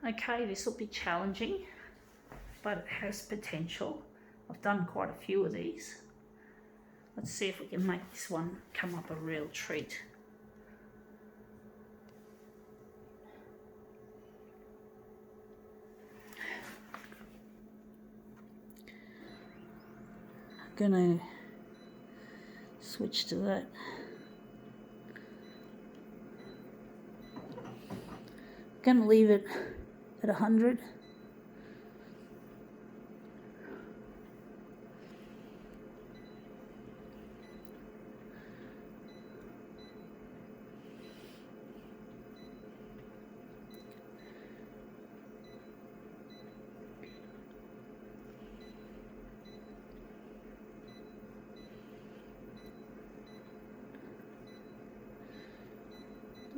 Okay, this will be challenging, but it has potential. I've done quite a few of these. Let's see if we can make this one come up a real treat. I'm gonna switch to that. I'm gonna leave it at 100.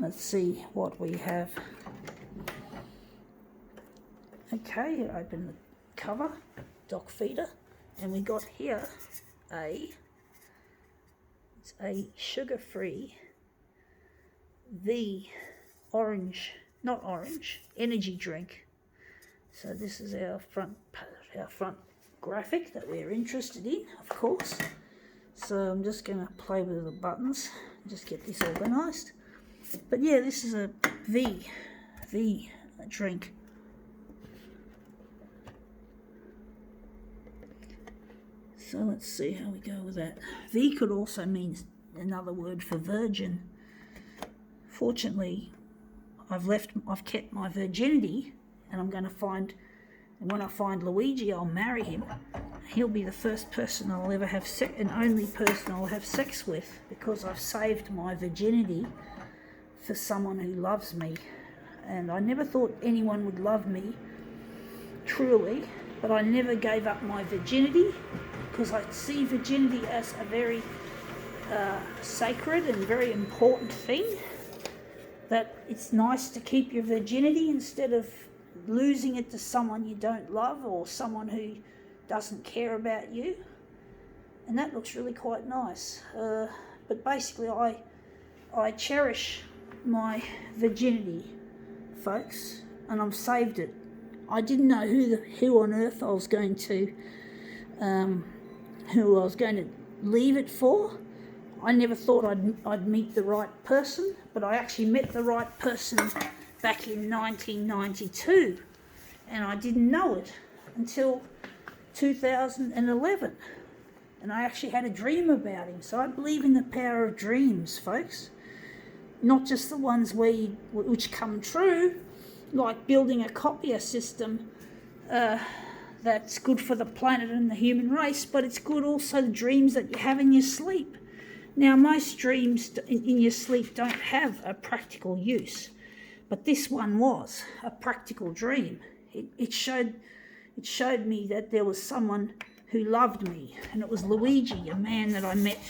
Let's see what we have. Okay, open the cover, dock feeder, and we got here it's a sugar-free not orange, energy drink. So this is our front graphic that we're interested in, of course. So I'm just going to play with the buttons, just get this organised. But yeah, this is a V drink. So let's see how we go with that. V could also mean another word for virgin. Fortunately, I've kept my virginity, and I'm going to find, and when I find Luigi, I'll marry him. He'll be the first person I'll ever have and only person I'll have sex with, because I've saved my virginity for someone who loves me. And I never thought anyone would love me truly, but I never gave up my virginity, because I see virginity as a very sacred and very important thing, that it's nice to keep your virginity instead of losing it to someone you don't love or someone who doesn't care about you. And that looks really quite nice. But basically I cherish my virginity, folks, and I've saved it. I didn't know who on earth I was going to leave it for. I never thought I'd meet the right person, but I actually met the right person back in 1992, and I didn't know it until 2011, and I actually had a dream about him. So I believe in the power of dreams, folks. Not just the ones which come true, like building a copier system that's good for the planet and the human race, but it's good also the dreams that you have in your sleep. Now, most dreams in your sleep don't have a practical use, but this one was a practical dream. It showed me that there was someone who loved me, and it was Luigi, a man that I met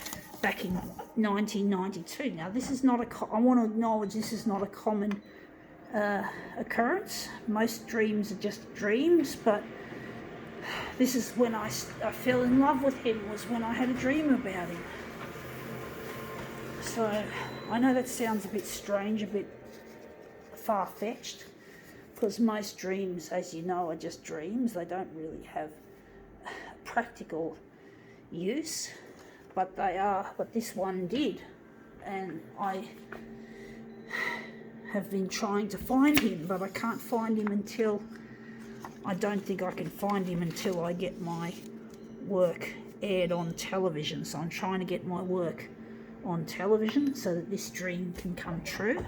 back in 1992. Now, this is not I want to acknowledge this is not a common occurrence. Most dreams are just dreams, but this is when I fell in love with him, was when I had a dream about him. So I know that sounds a bit strange, a bit far-fetched, because most dreams, as you know, are just dreams. They don't really have practical use, but this one did, and I have been trying to find him, but I can't find him until, I don't think I can find him until I get my work aired on television. So I'm trying to get my work on television so that this dream can come true.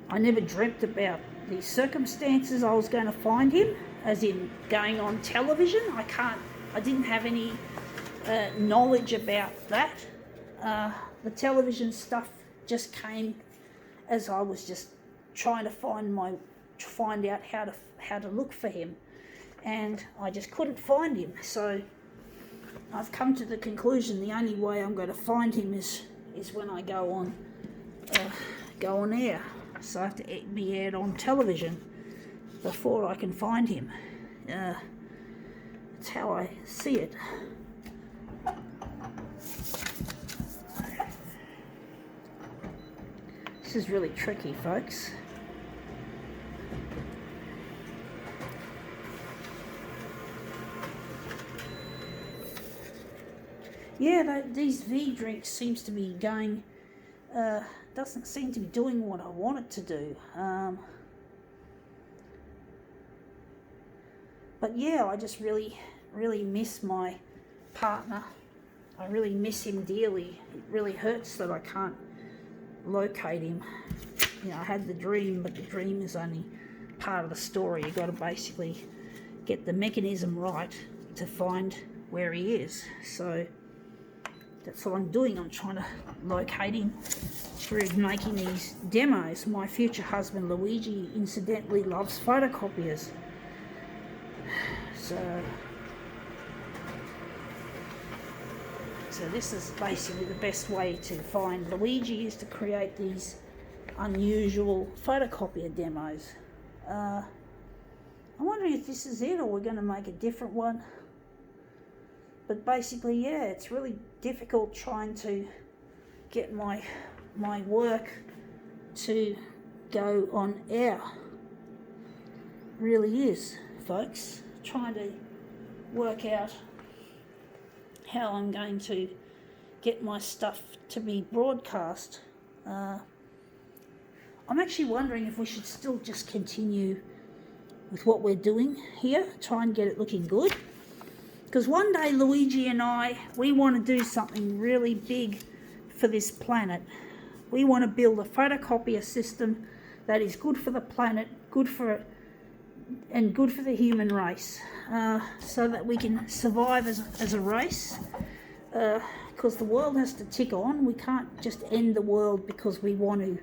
I never dreamt about the circumstances I was going to find him, as in going on television. I didn't have any knowledge about that. The television stuff just came as I was just trying to find out how to look for him, and I just couldn't find him. So I've come to the conclusion the only way I'm going to find him is when I go on air. So I have to be aired on television before I can find him. That's how I see it. is really tricky, folks. Yeah, these V drinks seems to be going, doesn't seem to be doing what I want it to do. But yeah, I just really miss my partner. I really miss him dearly. It really hurts that I can't locate him. You know, I had the dream, but the dream is only part of the story. You've got to basically get the mechanism right to find where he is. So that's what I'm doing. I'm trying to locate him through making these demos. My future husband Luigi incidentally loves photocopiers. So this is basically the best way to find Luigi, is to create these unusual photocopier demos. I'm wondering if this is it or we're going to make a different one. But basically, yeah, it's really difficult trying to get my work to go on air. Really is, folks. Trying to work out how I'm going to get my stuff to be broadcast. I'm actually wondering if we should still just continue with what we're doing here, try and get it looking good. Because one day Luigi and we want to do something really big for this planet. We want to build a photocopier system that is good for the planet, good for the human race, so that we can survive as a race, because the world has to tick on. We can't just end the world because we want to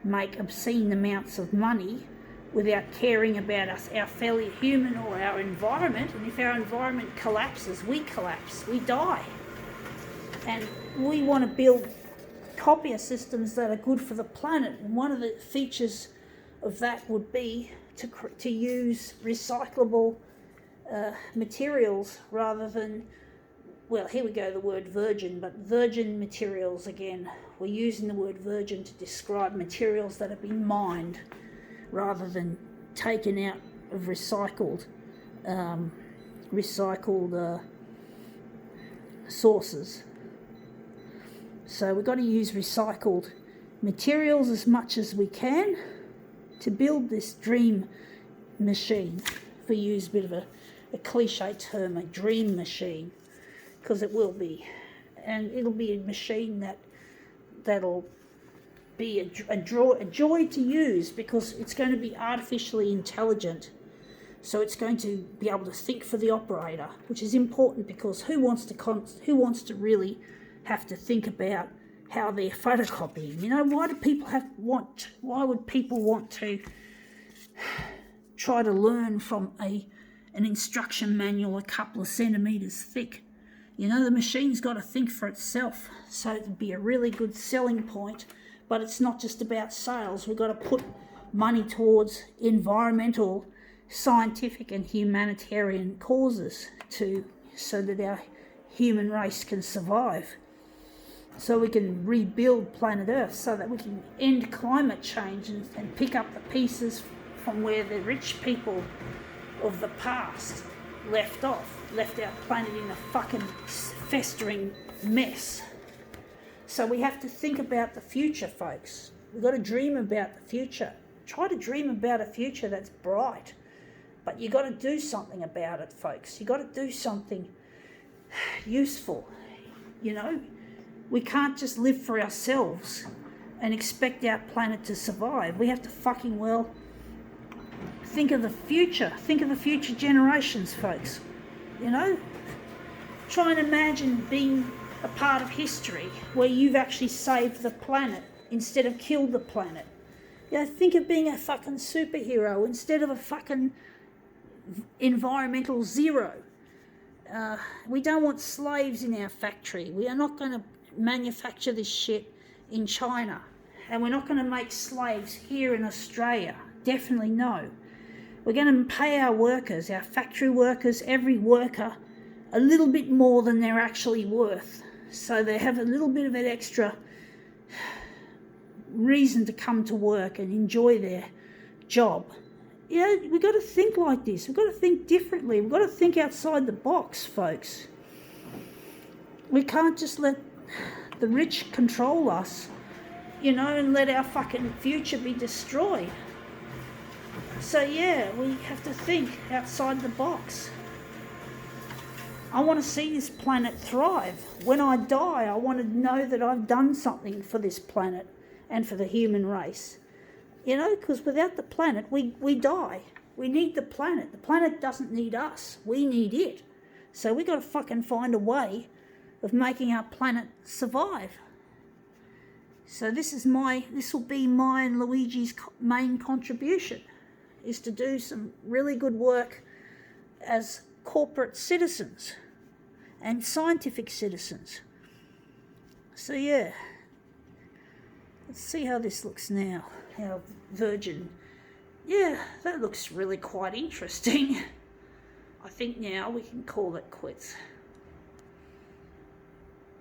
make obscene amounts of money without caring about our fellow human or our environment. And if our environment collapses, we collapse, we die. And we want to build copier systems that are good for the planet, and one of the features of that would be to use recyclable materials rather than, well, here we go, the word virgin, but virgin materials again. We're using the word virgin to describe materials that have been mined rather than taken out of recycled sources. So we've got to use recycled materials as much as we can to build this dream machine, if we use a bit of a cliche term, a dream machine, because it will be. And it'll be a machine that'll be a joy to use, because it's going to be artificially intelligent. So it's going to be able to think for the operator, which is important, because who wants to really have to think about how they're photocopying? You know, why would people want to try to learn from an instruction manual a couple of centimetres thick? You know, the machine's got to think for itself, so it'd be a really good selling point. But it's not just about sales. We've got to put money towards environmental, scientific and humanitarian causes so that our human race can survive. So we can rebuild planet Earth, so that we can end climate change and pick up the pieces from where the rich people of the past left our planet in a fucking festering mess. So we have to think about the future, folks. We've got to dream about the future. Try to dream about a future that's bright. But you've got to do something about it, folks. You've got to do something useful, you know. We can't just live for ourselves and expect our planet to survive. We have to fucking well think of the future. Think of the future generations, folks. You know? Try and imagine being a part of history where you've actually saved the planet instead of killed the planet. You know, think of being a fucking superhero instead of a fucking environmental zero. We don't want slaves in our factory. We are not going to manufacture this shit in China, and we're not going to make slaves here in Australia. Definitely no. We're going to pay our workers, our factory workers, every worker, a little bit more than they're actually worth, so they have a little bit of an extra reason to come to work and enjoy their job. We've got to think like this. We've got to think differently. We've got to think outside the box, folks. We can't just let the rich control us, and let our fucking future be destroyed. So we have to think outside the box. I want to see this planet thrive. When I die, I want to know that I've done something for this planet and for the human race. Because without the planet, we die. We need the planet. The planet doesn't need us. We need it. So we got to fucking find a way of making our planet survive. So this will be my and Luigi's main contribution, is to do some really good work as corporate citizens and scientific citizens. So let's see how this looks now. Our Virgin. That looks really quite interesting. I think now we can call it quits.